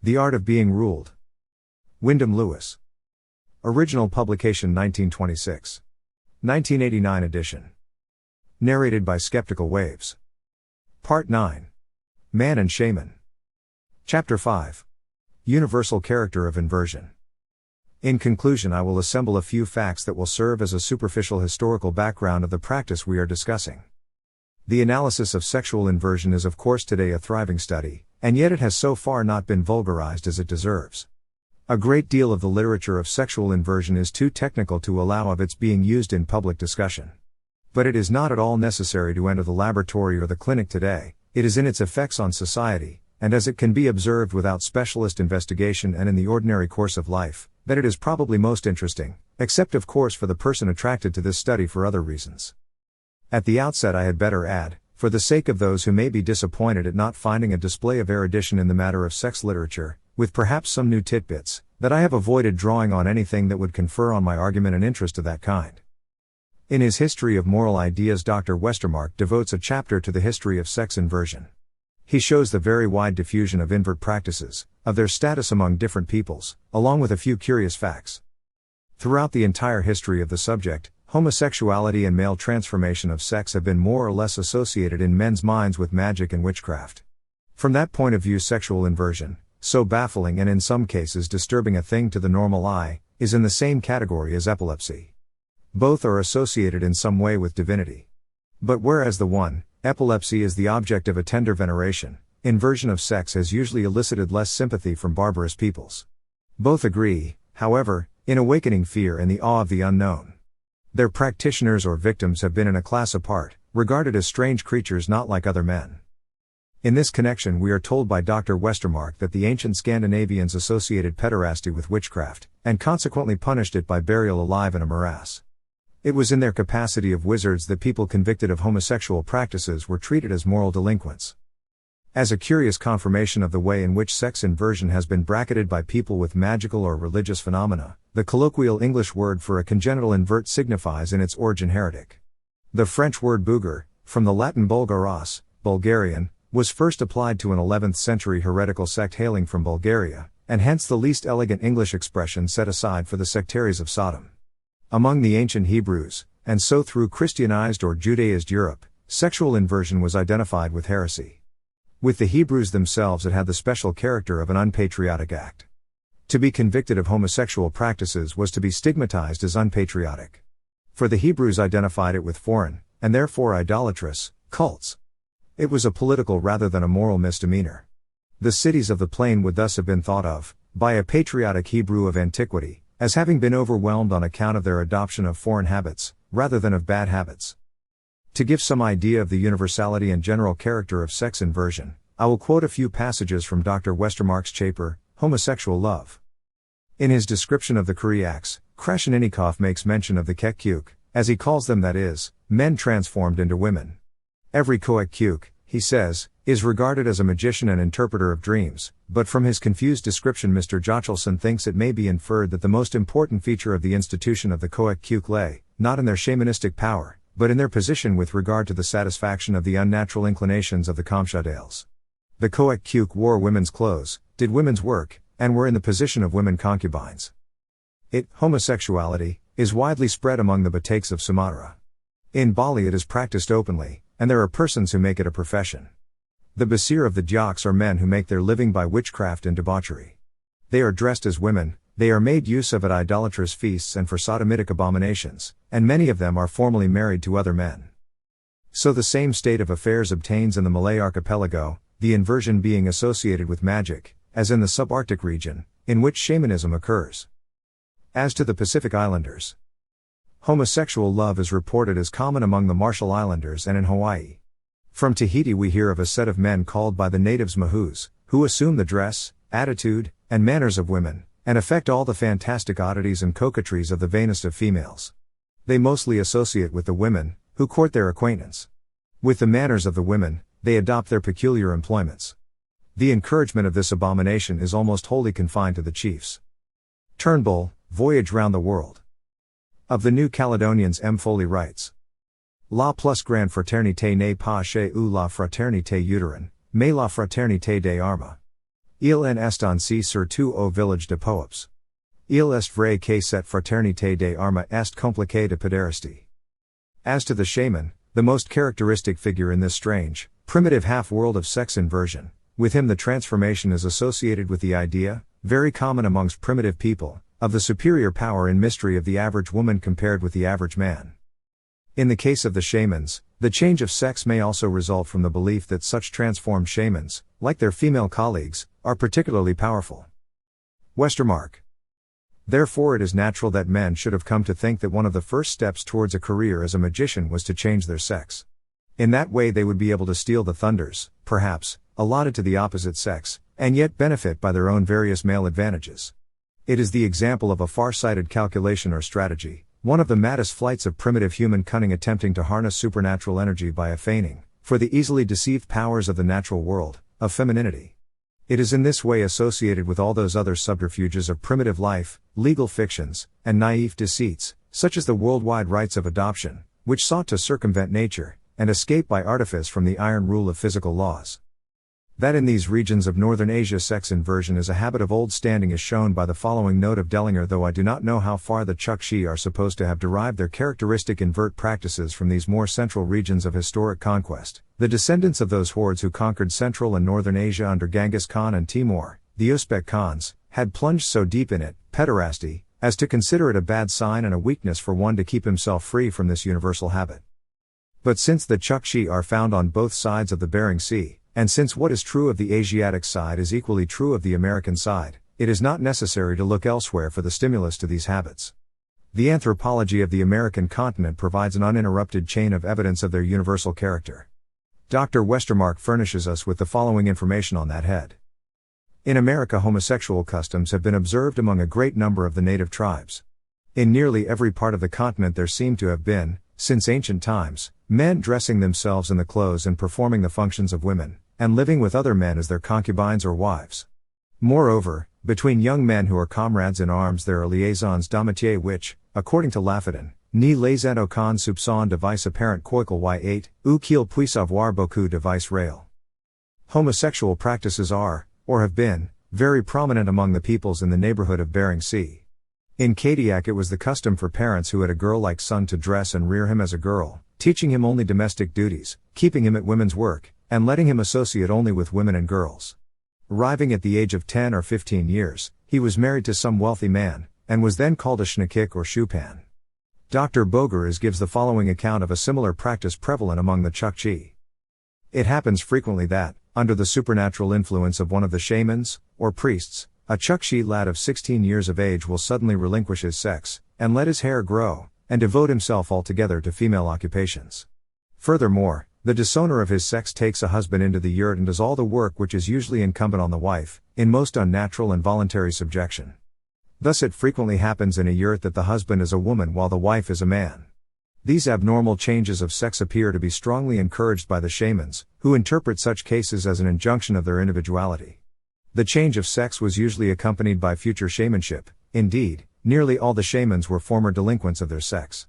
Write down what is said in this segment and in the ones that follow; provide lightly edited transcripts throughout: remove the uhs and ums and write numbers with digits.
The Art of Being Ruled. Wyndham Lewis. Original publication 1926. 1989 edition. Narrated by Skeptical Waves. Part 9. Man and Shaman. Chapter 5. Universal Character of Inversion. In conclusion, I will assemble a few facts that will serve as a superficial historical background of the practice we are discussing. The analysis of sexual inversion is of course today a thriving study, and yet it has so far not been vulgarized as it deserves. A great deal of the literature of sexual inversion is too technical to allow of its being used in public discussion. But it is not at all necessary to enter the laboratory or the clinic today. It is in its effects on society, and as it can be observed without specialist investigation and in the ordinary course of life, that it is probably most interesting, except of course for the person attracted to this study for other reasons. At the outset I had better add, for the sake of those who may be disappointed at not finding a display of erudition in the matter of sex literature, with perhaps some new tidbits, that I have avoided drawing on anything that would confer on my argument an interest of that kind. In his History of Moral Ideas, Dr. Westermarck devotes a chapter to the history of sex inversion. He shows the very wide diffusion of invert practices, of their status among different peoples, along with a few curious facts. Throughout the entire history of the subject, homosexuality and male transformation of sex have been more or less associated in men's minds with magic and witchcraft. From that point of view, sexual inversion, so baffling and in some cases disturbing a thing to the normal eye, is in the same category as epilepsy. Both are associated in some way with divinity. But whereas the one, epilepsy, is the object of a tender veneration, inversion of sex has usually elicited less sympathy from barbarous peoples. Both agree, however, in awakening fear and the awe of the unknown. Their practitioners or victims have been in a class apart, regarded as strange creatures not like other men. In this connection we are told by Dr. Westermarck that the ancient Scandinavians associated pederasty with witchcraft, and consequently punished it by burial alive in a morass. It was in their capacity of wizards that people convicted of homosexual practices were treated as moral delinquents. As a curious confirmation of the way in which sex inversion has been bracketed by people with magical or religious phenomena, the colloquial English word for a congenital invert signifies in its origin heretic. The French word bouger, from the Latin bulgaros, Bulgarian, was first applied to an 11th century heretical sect hailing from Bulgaria, and hence the least elegant English expression set aside for the sectaries of Sodom. Among the ancient Hebrews, and so through Christianized or Judaized Europe, sexual inversion was identified with heresy. With the Hebrews themselves it had the special character of an unpatriotic act. To be convicted of homosexual practices was to be stigmatized as unpatriotic. For the Hebrews identified it with foreign, and therefore idolatrous, cults. It was a political rather than a moral misdemeanor. The cities of the plain would thus have been thought of, by a patriotic Hebrew of antiquity, as having been overwhelmed on account of their adoption of foreign habits, rather than of bad habits. To give some idea of the universality and general character of sex inversion, I will quote a few passages from Dr. Westermarck's chapter, Homosexual Love. In his description of the Kuriaks, Krasheninnikov makes mention of the Kekuk, as he calls them, that is, men transformed into women. Every Koek-Kuk, he says, is regarded as a magician and interpreter of dreams, but from his confused description Mr. Jochelson thinks it may be inferred that the most important feature of the institution of the Koek-Kuk lay, not in their shamanistic power, but in their position with regard to the satisfaction of the unnatural inclinations of the Kamschadales. The Koek-Kuk wore women's clothes, did women's work, and were in the position of women concubines. Homosexuality, is widely spread among the Bataks of Sumatra. In Bali it is practiced openly, and there are persons who make it a profession. The Basir of the Jaks are men who make their living by witchcraft and debauchery. They are dressed as women, they are made use of at idolatrous feasts and for sodomitic abominations, and many of them are formally married to other men. So the same state of affairs obtains in the Malay archipelago, the inversion being associated with magic, as in the subarctic region, in which shamanism occurs. As to the Pacific Islanders, homosexual love is reported as common among the Marshall Islanders and in Hawaii. From Tahiti we hear of a set of men called by the natives Mahus, who assume the dress, attitude, and manners of women, and affect all the fantastic oddities and coquetries of the vainest of females. They mostly associate with the women, who court their acquaintance. With the manners of the women, they adopt their peculiar employments. The encouragement of this abomination is almost wholly confined to the chiefs. Turnbull, Voyage Round the World. Of the New Caledonians M. Foley writes, La plus grande fraternité n'est pas chez eux la fraternité uterine, mais la fraternité des armes. Il en est ainsi surtout au village de Poeps. Il est vrai que cette fraternité des armes est compliquée de pédérastie. As to the shaman, the most characteristic figure in this strange, primitive half-world of sex inversion, with him the transformation is associated with the idea, very common amongst primitive people, of the superior power and mystery of the average woman compared with the average man. In the case of the shamans, the change of sex may also result from the belief that such transformed shamans, like their female colleagues, are particularly powerful. Westermarck. Therefore it is natural that men should have come to think that one of the first steps towards a career as a magician was to change their sex. In that way they would be able to steal the thunders, perhaps, allotted to the opposite sex, and yet benefit by their own various male advantages. It is the example of a far-sighted calculation or strategy, one of the maddest flights of primitive human cunning attempting to harness supernatural energy by a feigning, for the easily deceived powers of the natural world, of femininity. It is in this way associated with all those other subterfuges of primitive life, legal fictions, and naive deceits, such as the worldwide rites of adoption, which sought to circumvent nature, and escape by artifice from the iron rule of physical laws. That in these regions of northern Asia sex inversion is a habit of old standing is shown by the following note of Dellinger. Though I do not know how far the Chukchi are supposed to have derived their characteristic invert practices from these more central regions of historic conquest, the descendants of those hordes who conquered Central and Northern Asia under Genghis Khan and Timur, the Uzbek Khans, had plunged so deep in it, pederasty, as to consider it a bad sign and a weakness for one to keep himself free from this universal habit. But since the Chukchi are found on both sides of the Bering Sea, and since what is true of the Asiatic side is equally true of the American side, it is not necessary to look elsewhere for the stimulus to these habits. The anthropology of the American continent provides an uninterrupted chain of evidence of their universal character. Dr. Westermarck furnishes us with the following information on that head. In America, homosexual customs have been observed among a great number of the native tribes. In nearly every part of the continent there seem to have been, since ancient times, men dressing themselves in the clothes and performing the functions of women, and living with other men as their concubines or wives. Moreover, between young men who are comrades in arms there are liaisons d'amitié which, according to Lafitton, ni les ont aucun soupçon de vice apparent quoiqu'il y8, ou qu'il puisse avoir beaucoup de vice réel. Homosexual practices are, or have been, very prominent among the peoples in the neighborhood of Bering Sea. In Kadiak it was the custom for parents who had a girl-like son to dress and rear him as a girl, teaching him only domestic duties, keeping him at women's work, and letting him associate only with women and girls. Arriving at the age of 10 or 15 years, he was married to some wealthy man, and was then called a schnikik or shupan. Dr. Bogeres gives the following account of a similar practice prevalent among the Chukchi. It happens frequently that, under the supernatural influence of one of the shamans, or priests, a Chukchi lad of 16 years of age will suddenly relinquish his sex, and let his hair grow, and devote himself altogether to female occupations. Furthermore, the disowner of his sex takes a husband into the yurt and does all the work which is usually incumbent on the wife, in most unnatural and voluntary subjection. Thus it frequently happens in a yurt that the husband is a woman while the wife is a man. These abnormal changes of sex appear to be strongly encouraged by the shamans, who interpret such cases as an injunction of their individuality. The change of sex was usually accompanied by future shamanship. Indeed, nearly all the shamans were former delinquents of their sex.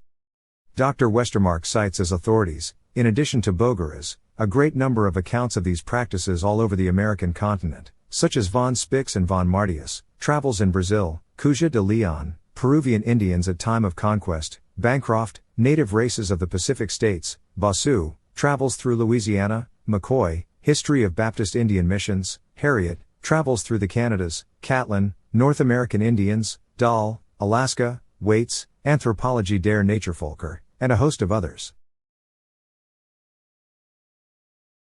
Dr. Westermarck cites as authorities, in addition to Bogeres, a great number of accounts of these practices all over the American continent, such as von Spix and von Martius, Travels in Brazil, Cuja de Leon, Peruvian Indians at Time of Conquest, Bancroft, Native Races of the Pacific States, Bossu, Travels through Louisiana, McCoy, History of Baptist Indian Missions, Harriet, Travels through the Canadas, Catlin, North American Indians, Dahl, Alaska, Waits, Anthropologie der Naturvölker, and a host of others.